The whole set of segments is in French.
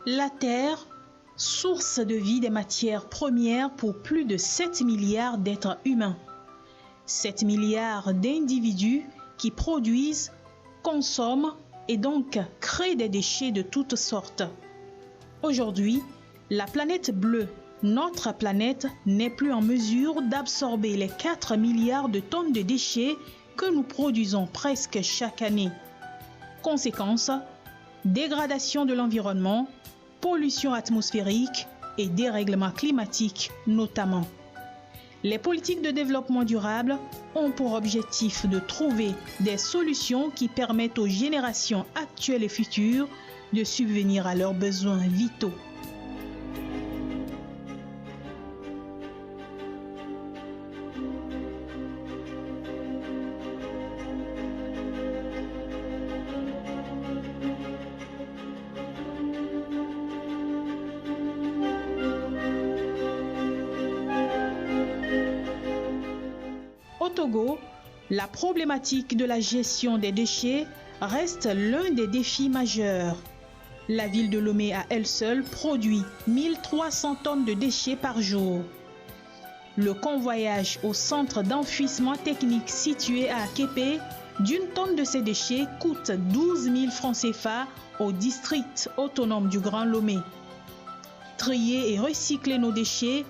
La Terre, source de vie des matières premières pour plus de 7 milliards d'êtres humains. 7 milliards d'individus qui produisent, consomment et donc créent des déchets de toutes sortes. Aujourd'hui, la planète bleue, notre planète, n'est plus en mesure d'absorber les 4 milliards de tonnes de déchets que nous produisons presque chaque année. Conséquence, dégradation de l'environnement, pollution atmosphérique et dérèglement climatique notamment. Les politiques de développement durable ont pour objectif de trouver des solutions qui permettent aux générations actuelles et futures de subvenir à leurs besoins vitaux. Au Togo, la problématique de la gestion des déchets reste l'un des défis majeurs. La ville de Lomé à elle seule produit 1300 tonnes de déchets par jour. Le convoyage au centre d'enfouissement technique situé à Képé d'une tonne de ces déchets coûte 12 000 francs CFA au district autonome du Grand Lomé. Trier et recycler nos déchets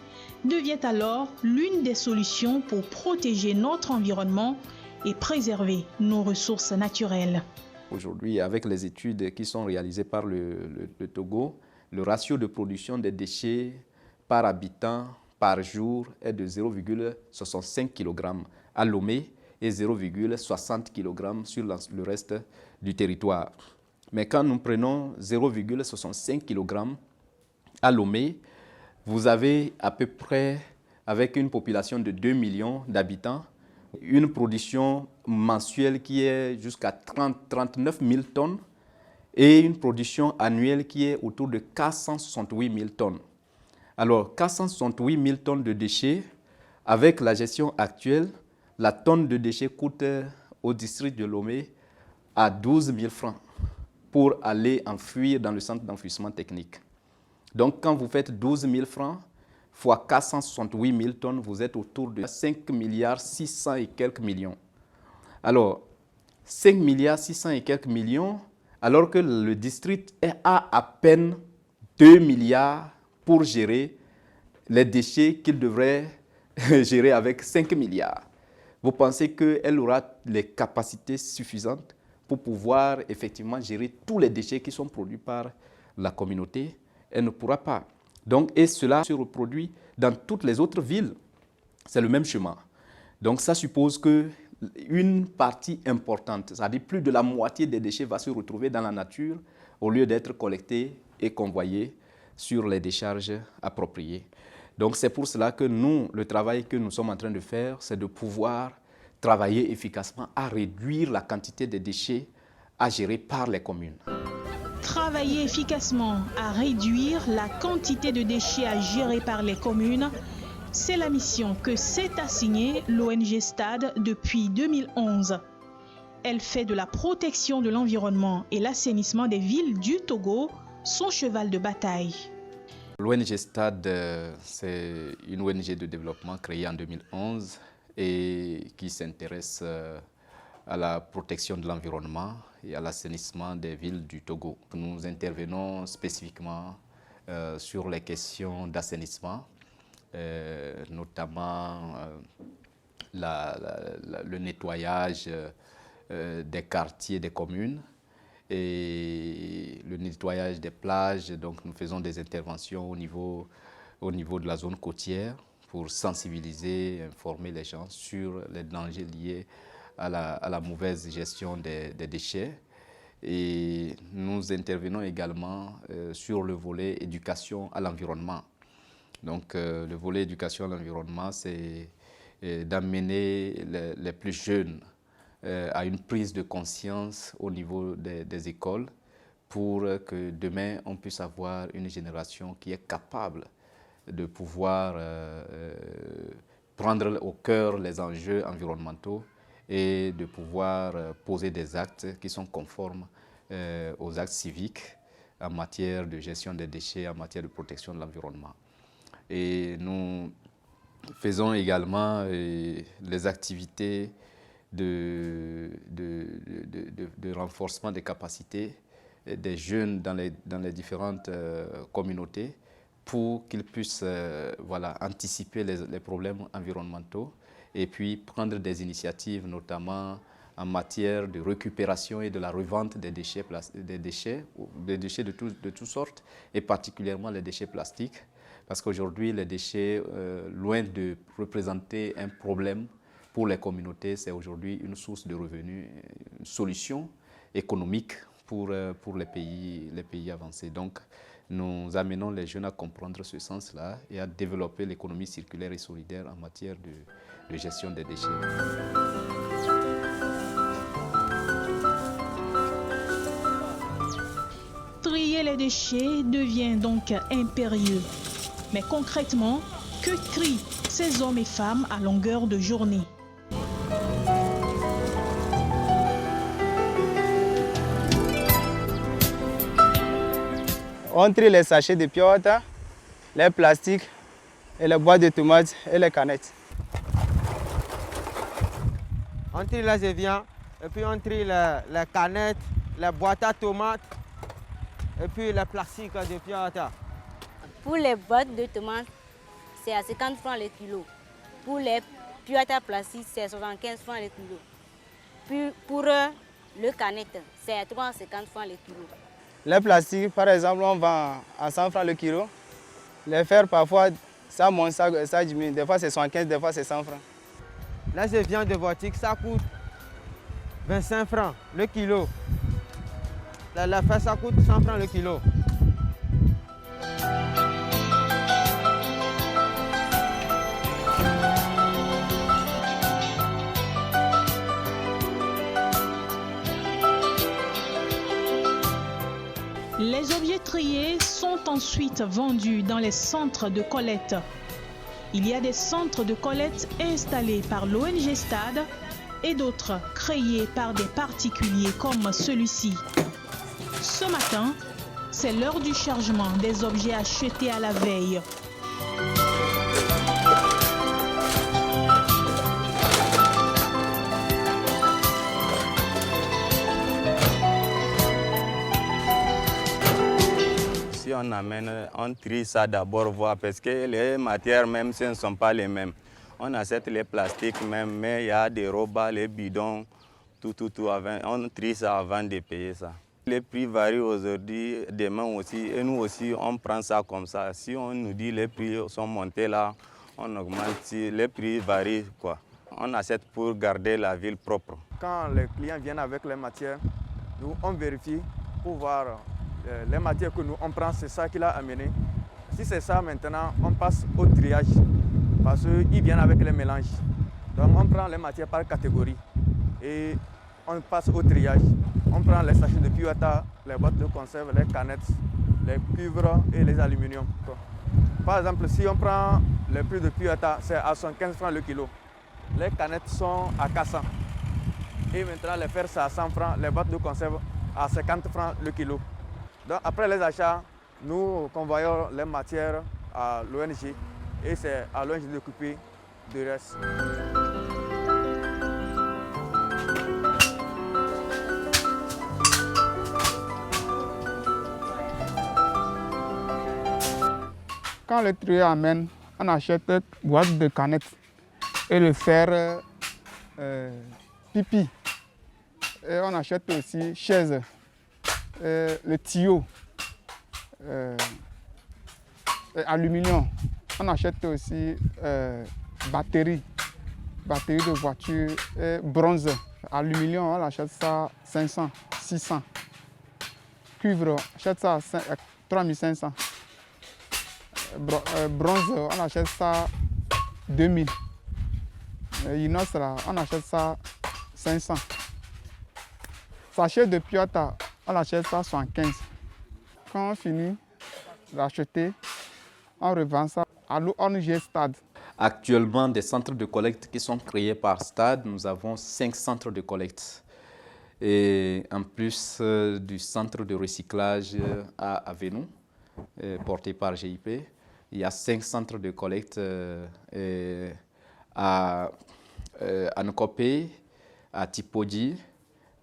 devient alors l'une des solutions pour protéger notre environnement et préserver nos ressources naturelles. Aujourd'hui, avec les études qui sont réalisées par le Togo, le ratio de production des déchets par habitant par jour est de 0,65 kg à Lomé et 0,60 kg sur le reste du territoire. Mais quand nous prenons 0,65 kg à Lomé, vous avez à peu près, avec une population de 2 millions d'habitants, une production mensuelle qui est jusqu'à 39 000 tonnes et une production annuelle qui est autour de 468 000 tonnes. Alors, 468 000 tonnes de déchets, avec la gestion actuelle, la tonne de déchets coûte au district de Lomé à 12 000 francs pour aller enfouir dans le centre d'enfouissement technique. Donc, quand vous faites 12 000 francs fois 468 000 tonnes, vous êtes autour de 5 milliards 600 et quelques millions. Alors, 5 milliards 600 et quelques millions, alors que le district a à peine 2 milliards pour gérer les déchets qu'il devrait gérer avec 5 milliards. Vous pensez qu'elle aura les capacités suffisantes pour pouvoir effectivement gérer tous les déchets qui sont produits par la communauté? Elle ne pourra pas. Donc, et cela se reproduit dans toutes les autres villes. C'est le même chemin. Donc, ça suppose qu'une partie importante, c'est-à-dire plus de la moitié des déchets va se retrouver dans la nature au lieu d'être collectés et convoyés sur les décharges appropriées. Donc, c'est pour cela que nous, le travail que nous sommes en train de faire, c'est de pouvoir travailler efficacement à réduire la quantité de déchets à gérer par les communes. Travailler efficacement à réduire la quantité de déchets à gérer par les communes, c'est la mission que s'est assignée l'ONG STAD depuis 2011. Elle fait de la protection de l'environnement et l'assainissement des villes du Togo son cheval de bataille. L'ONG STAD, c'est une ONG de développement créée en 2011 et qui s'intéresse à la protection de l'environnement et à l'assainissement des villes du Togo. Nous intervenons spécifiquement sur les questions d'assainissement, notamment le nettoyage des quartiers des communes et le nettoyage des plages. Donc nous faisons des interventions au niveau de la zone côtière pour sensibiliser et informer les gens sur les dangers liés à la mauvaise gestion des déchets. Et nous intervenons également sur le volet éducation à l'environnement. Donc le volet éducation à l'environnement, c'est d'amener les plus jeunes à une prise de conscience au niveau des écoles pour que demain on puisse avoir une génération qui est capable de pouvoir prendre au cœur les enjeux environnementaux et de pouvoir poser des actes qui sont conformes aux actes civiques en matière de gestion des déchets, en matière de protection de l'environnement. Et nous faisons également les activités de renforcement des capacités des jeunes dans les différentes communautés pour qu'ils puissent anticiper les problèmes environnementaux et puis prendre des initiatives, notamment en matière de récupération et de la revente des déchets de toutes sortes, et particulièrement les déchets plastiques. Parce qu'aujourd'hui, les déchets, loin de représenter un problème pour les communautés, c'est aujourd'hui une source de revenus, une solution économique pour les pays avancés. Donc, nous amenons les jeunes à comprendre ce sens-là et à développer l'économie circulaire et solidaire en matière de gestion des déchets. Trier les déchets devient donc impérieux. Mais concrètement, que trient ces hommes et femmes à longueur de journée? On trie les sachets de pure water, les plastiques, et les boîtes de tomates et les canettes. On trie les évians, et puis on trie les canettes, les boîtes à tomates, et puis les plastiques de pure water. Pour les boîtes de tomates, c'est à 50 francs le kilo. Pour les pure water plastiques, c'est à 75 francs le kilo. Puis pour le canette, c'est à 350 francs le kilo. Les plastiques, par exemple, on vend à 100 francs le kilo. Les fers, parfois, ça monte, ça diminue. Des fois, c'est 75, des fois, c'est 100 francs. Les évians de vortique, ça coûte 25 francs le kilo. La fer, ça coûte 100 francs le kilo. Les objets triés sont ensuite vendus dans les centres de collecte. Il y a des centres de collecte installés par l'ONG Stade et d'autres créés par des particuliers comme celui-ci. Ce matin, c'est l'heure du chargement des objets achetés à la veille. Si on amène, on trie ça d'abord, voir, parce que les matières même, ce ne sont pas les mêmes. On achète les plastiques même, mais il y a des robas, les bidons, tout avant. On trie ça avant de payer ça. Les prix varient aujourd'hui, demain aussi, et nous aussi, on prend ça comme ça. Si on nous dit les prix sont montés là, on augmente, si les prix varient, quoi. On achète pour garder la ville propre. Quand les clients viennent avec les matières, nous, on vérifie pour voir les matières que nous on prend, c'est ça qu'il a amené. Si c'est ça, maintenant, on passe au triage parce qu'ils viennent avec les mélanges. Donc on prend les matières par catégorie et on passe au triage. On prend les sachets de pure water, les boîtes de conserve, les canettes, les cuivres et les aluminiums. Par exemple, si on prend le prix de pure water, c'est à 115 francs le kilo. Les canettes sont à 400. Et maintenant, les fers, c'est à 100 francs. Les boîtes de conserve à 50 francs le kilo. Donc, après les achats, nous convoyons les matières à l'ONG et c'est à l'ONG de s'occuper du reste. Quand le trieur amène, on achète boîte de canettes et le fer pipi. Et on achète aussi chaise, le tuyau, aluminium. On achète aussi batterie de voiture, et bronze. Aluminium, on achète ça 500, 600. Cuivre, on achète ça à 3500. Bronze, on achète ça 2000. Inox, là, on achète ça 500. Sachet de pure water, on achète ça 75. Quand on finit d'acheter, on revend ça à l'ONG Stade. Actuellement, des centres de collecte qui sont créés par Stade, nous avons 5 centres de collecte. Et en plus du centre de recyclage à Avenu, porté par GIP, il y a 5 centres de collecte à Nkopé, à Tipodi,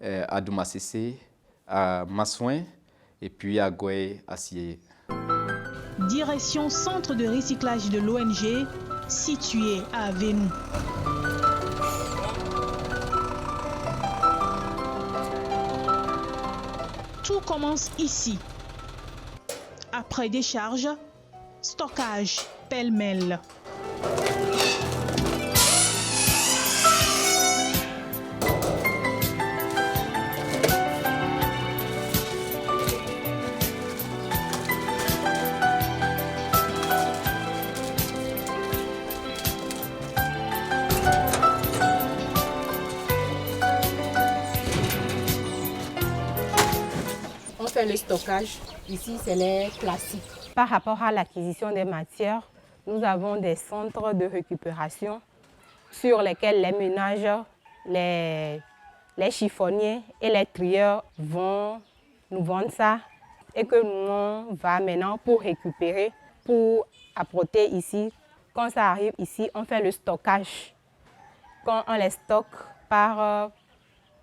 à Doumassessé, à Massouin et puis à Goué, à Sié. Direction centre de recyclage de l'ONG, situé à Avenu. Tout commence ici. Après décharge, stockage pêle-mêle. On fait le stockage. Ici, c'est les plastiques. Par rapport à l'acquisition des matières, nous avons des centres de récupération sur lesquels les ménages, les chiffonniers et les trieurs vont nous vendre ça et que nous, on va maintenant pour récupérer, pour apporter ici. Quand ça arrive ici, on fait le stockage. Quand on les stocke par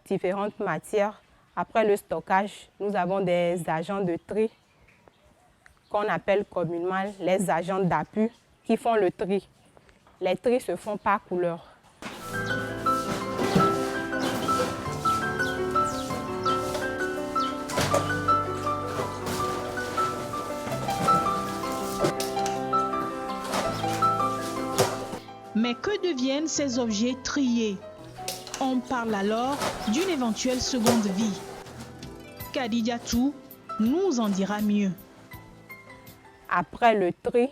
différentes matières, après le stockage, nous avons des agents de tri qu'on appelle communément les agents d'appui qui font le tri. Les tris se font par couleur. Mais que deviennent ces objets triés? On parle alors d'une éventuelle seconde vie. Kadidiatou nous en dira mieux. Après le tri,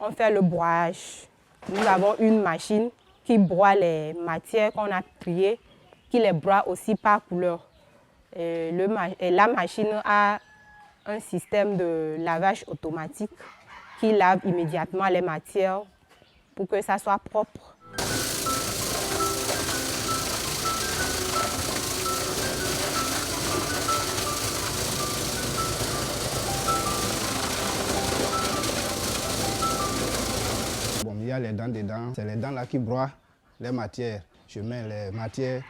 on fait le broyage. Nous avons une machine qui broie les matières qu'on a triées, qui les broie aussi par couleur. La machine a un système de lavage automatique qui lave immédiatement les matières pour que ça soit propre. Bon, il y a les dents dedans, c'est les dents là qui broient les matières. Je mets les matières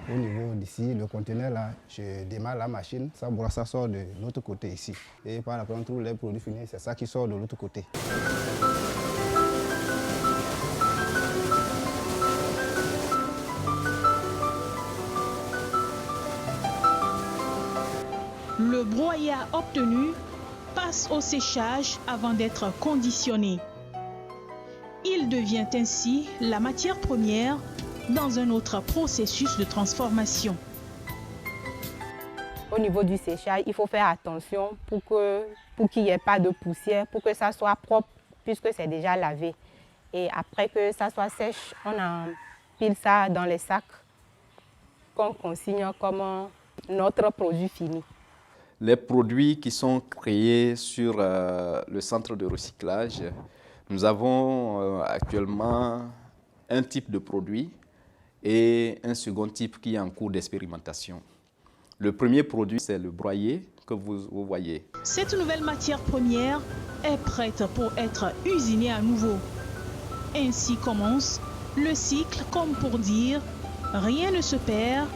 au niveau d'ici, le conteneur là, je démarre la machine, ça broie, ça sort de l'autre côté ici. Et par après on trouve les produits finis, c'est ça qui sort de l'autre côté. Le broyat obtenu passe au séchage avant d'être conditionné. Il devient ainsi la matière première dans un autre processus de transformation. Au niveau du séchage, il faut faire attention pour qu'il n'y ait pas de poussière, pour que ça soit propre, puisque c'est déjà lavé. Et après que ça soit sèche, on empile ça dans les sacs qu'on consigne comme notre produit fini. Les produits qui sont créés sur le centre de recyclage, nous avons actuellement un type de produit et un second type qui est en cours d'expérimentation. Le premier produit, c'est le broyé que vous voyez. Cette nouvelle matière première est prête pour être usinée à nouveau. Ainsi commence le cycle, comme pour dire « rien ne se perd,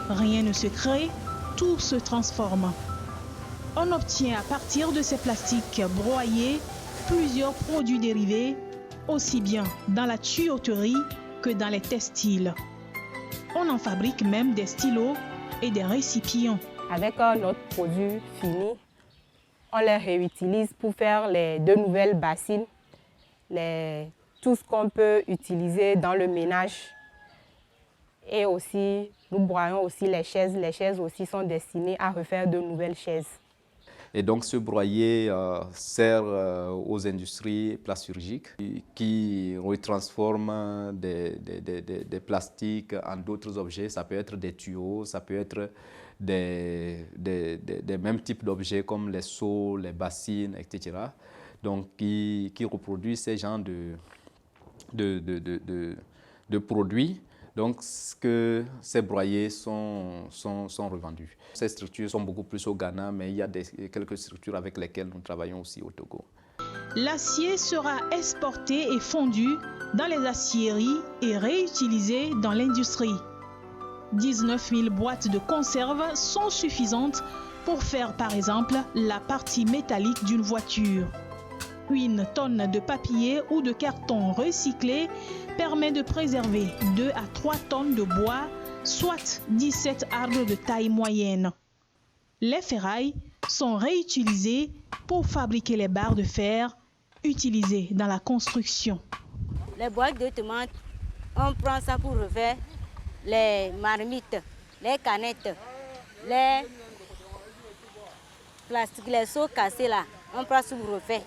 rien ne se crée, tout se transforme ». On obtient à partir de ces plastiques broyés plusieurs produits dérivés, aussi bien dans la tuyauterie que dans les textiles. On en fabrique même des stylos et des récipients. Avec notre produit fini, on les réutilise pour faire de nouvelles bassines, tout ce qu'on peut utiliser dans le ménage. Et aussi, nous broyons aussi les chaises. Les chaises aussi sont destinées à refaire de nouvelles chaises. Et donc ce broyé sert aux industries plasturgiques qui retransforment des plastiques en d'autres objets. Ça peut être des tuyaux, ça peut être des mêmes types d'objets comme les seaux, les bassines, etc. Donc qui reproduisent ces genres de produits Donc, ces broyés sont revendus. Ces structures sont beaucoup plus au Ghana, mais il y a quelques structures avec lesquelles nous travaillons aussi au Togo. L'acier sera exporté et fondu dans les aciéries et réutilisé dans l'industrie. 19 000 boîtes de conserve sont suffisantes pour faire par exemple la partie métallique d'une voiture. Une tonne de papier ou de carton recyclé permet de préserver 2 à 3 tonnes de bois, soit 17 arbres de taille moyenne. Les ferrailles sont réutilisées pour fabriquer les barres de fer utilisées dans la construction. Les boîtes de tomates, on prend ça pour refaire les marmites, les canettes, les plastiques, les seaux cassés là, on prend ça pour refaire.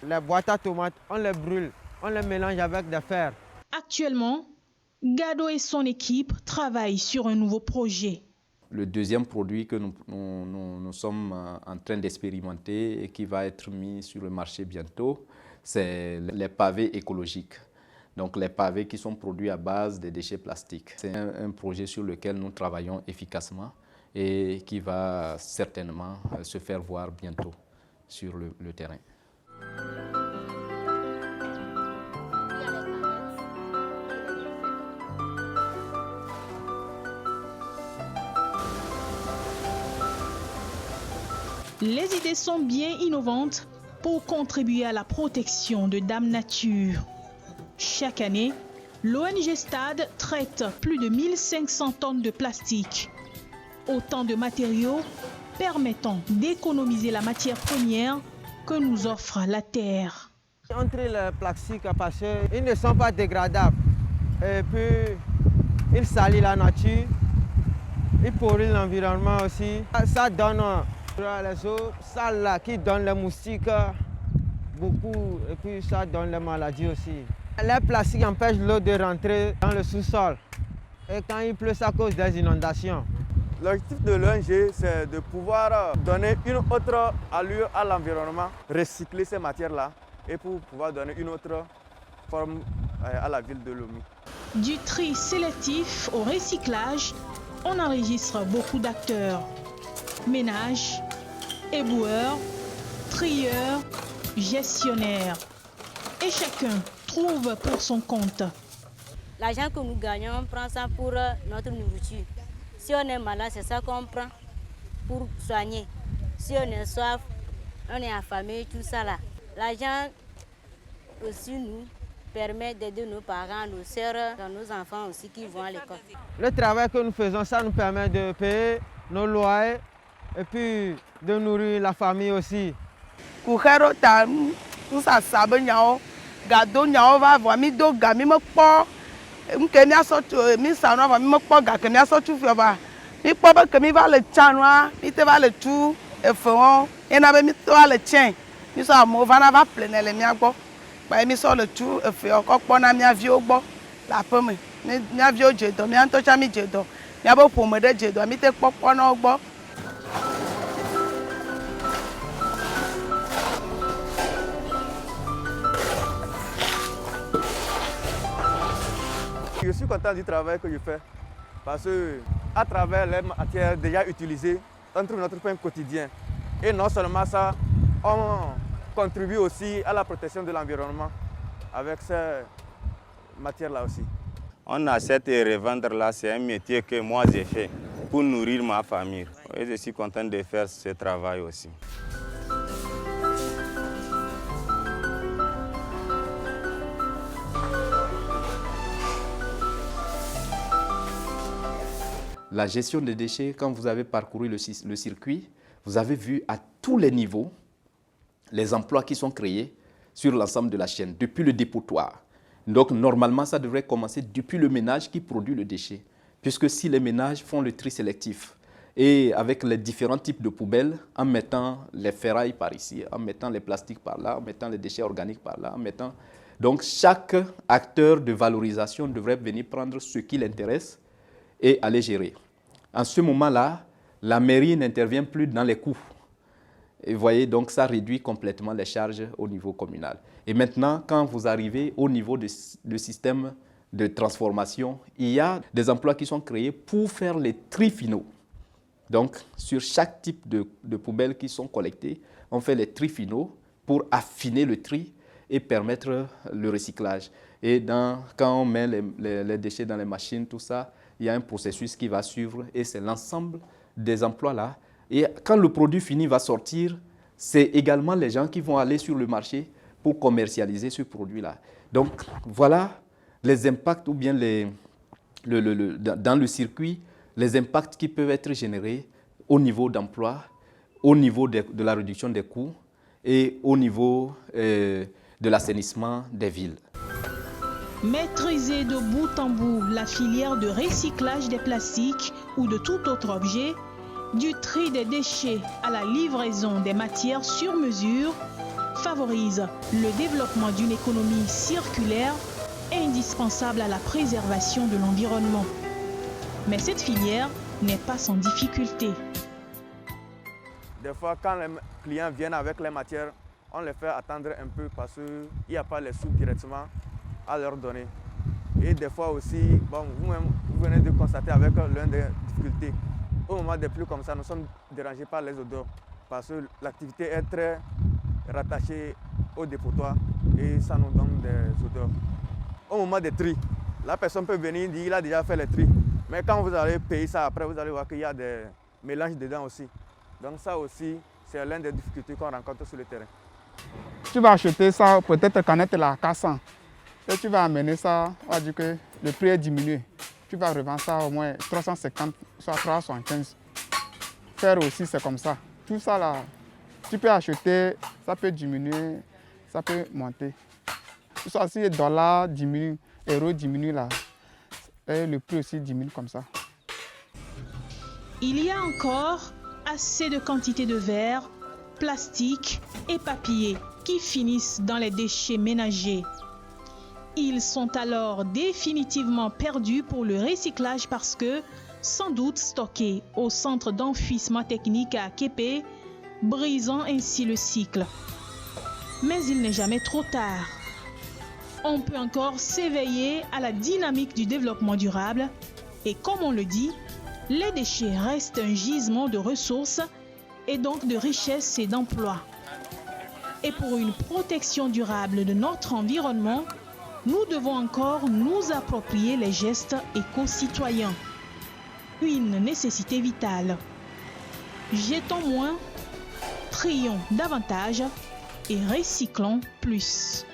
Les boîtes à tomates, on les brûle, on les mélange avec des fers. Actuellement, Gado et son équipe travaillent sur un nouveau projet. Le deuxième produit que nous sommes en train d'expérimenter et qui va être mis sur le marché bientôt, c'est les pavés écologiques. Donc les pavés qui sont produits à base de déchets plastiques. C'est un projet sur lequel nous travaillons efficacement et qui va certainement se faire voir bientôt sur le terrain. Les idées sont bien innovantes pour contribuer à la protection de Dame Nature. Chaque année, l'ONG Stade traite plus de 1500 tonnes de plastique. Autant de matériaux permettant d'économiser la matière première que nous offre la terre. On trie les plastiques parce qu'ils ne sont pas dégradables. Et puis, ils salissent la nature, ils polluent l'environnement aussi. Ça donne les eaux sales là, qui donnent les moustiques beaucoup et puis ça donne les maladies aussi. Les plastiques empêchent l'eau de rentrer dans le sous-sol et quand il pleut, ça cause des inondations. L'objectif de l'ONG, c'est de pouvoir donner une autre allure à l'environnement, recycler ces matières-là et pour pouvoir donner une autre forme à la ville de Lomé. Du tri sélectif au recyclage, on enregistre beaucoup d'acteurs. Ménages, éboueurs, trieurs, gestionnaires. Et chacun trouve pour son compte. L'argent que nous gagnons, on prend ça pour notre nourriture. Si on est malade, c'est ça qu'on prend pour soigner. Si on est soif, on est affamé, tout ça là. L'argent aussi nous permet d'aider nos parents, nos sœurs, nos enfants aussi qui vont à l'école. Le travail que nous faisons, ça nous permet de payer nos loyers et puis de nourrir la famille aussi. Gado nyawo va vɔ mi do ga mi me kpɔ nke mi asɔ tso mi sa nua vɔ mi me kpɔ ga ke mi asɔ tso fia va mi kpɔ be ke mi va le tsa nua mi te va le tu efe wɔn yena be mi te va le tsɛ mi sɔ amewo va na va ƒle ne le mia gbɔ kpa mi sɔ le tu efe kɔ kpɔ na mia viwo gbɔ le aƒe me mia viwo dze dɔ mia ŋutɔ tsa mi dze dɔ miabe ƒome ɖe dze dɔ mi te kpɔ na wo gbɔ. Je suis content du travail que je fais parce qu'à travers les matières déjà utilisées, on trouve notre pain quotidien. Et non seulement ça, on contribue aussi à la protection de l'environnement avec ces matières-là aussi. On achète et revendre là, c'est un métier que moi j'ai fait pour nourrir ma famille. Et je suis content de faire ce travail aussi. La gestion des déchets, quand vous avez parcouru le circuit, vous avez vu à tous les niveaux les emplois qui sont créés sur l'ensemble de la chaîne, depuis le dépotoir. Donc normalement, ça devrait commencer depuis le ménage qui produit le déchet. Puisque si les ménages font le tri sélectif, et avec les différents types de poubelles, en mettant les ferrailles par ici, en mettant les plastiques par là, en mettant les déchets organiques par là, en mettant... Donc chaque acteur de valorisation devrait venir prendre ce qui l'intéresse et à les gérer. En ce moment-là, la mairie n'intervient plus dans les coûts. Et vous voyez, donc ça réduit complètement les charges au niveau communal. Et maintenant, quand vous arrivez au niveau du système de transformation, il y a des emplois qui sont créés pour faire les tris finaux. Donc, sur chaque type de poubelles qui sont collectées, on fait les tris finaux pour affiner le tri et permettre le recyclage. Et quand on met les déchets dans les machines, tout ça, il y a un processus qui va suivre et c'est l'ensemble des emplois là. Et quand le produit fini va sortir, c'est également les gens qui vont aller sur le marché pour commercialiser ce produit-là. Donc, voilà les impacts ou bien dans le circuit, les impacts qui peuvent être générés au niveau d'emploi, au niveau de la réduction des coûts et au niveau de l'assainissement des villes. Maîtriser de bout en bout la filière de recyclage des plastiques ou de tout autre objet, du tri des déchets à la livraison des matières sur mesure, favorise le développement d'une économie circulaire indispensable à la préservation de l'environnement. Mais cette filière n'est pas sans difficulté. Des fois, quand les clients viennent avec les matières, on les fait attendre un peu parce qu'il n'y a pas les sous directement à leur donner. Et des fois aussi, bon, vous-même, vous venez de constater avec l'une des difficultés. Au moment des pluies comme ça, nous sommes dérangés par les odeurs parce que l'activité est très rattachée au dépotoir et ça nous donne des odeurs. Au moment des tri, la personne peut venir dire qu'il a déjà fait les tri. Mais quand vous allez payer ça après, vous allez voir qu'il y a des mélanges dedans aussi. Donc ça aussi, c'est l'une des difficultés qu'on rencontre sur le terrain. Tu vas acheter ça, peut-être canette la 400. Et tu vas amener ça, on va dire que le prix est diminué. Tu vas revendre ça au moins 350, soit 375. Faire aussi, c'est comme ça. Tout ça là, tu peux acheter, ça peut diminuer, ça peut monter. Tout ça, si les dollars diminuent, euros diminuent là, et le prix aussi diminue comme ça. Il y a encore assez de quantité de verre, plastique et papier qui finissent dans les déchets ménagers. Ils sont alors définitivement perdus pour le recyclage parce que, sans doute stockés au centre d'enfouissement technique à Képé, brisant ainsi le cycle. Mais il n'est jamais trop tard. On peut encore s'éveiller à la dynamique du développement durable et comme on le dit, les déchets restent un gisement de ressources et donc de richesses et d'emplois. Et pour une protection durable de notre environnement, nous devons encore nous approprier les gestes éco-citoyens. Une nécessité vitale. Jetons moins, trions davantage et recyclons plus.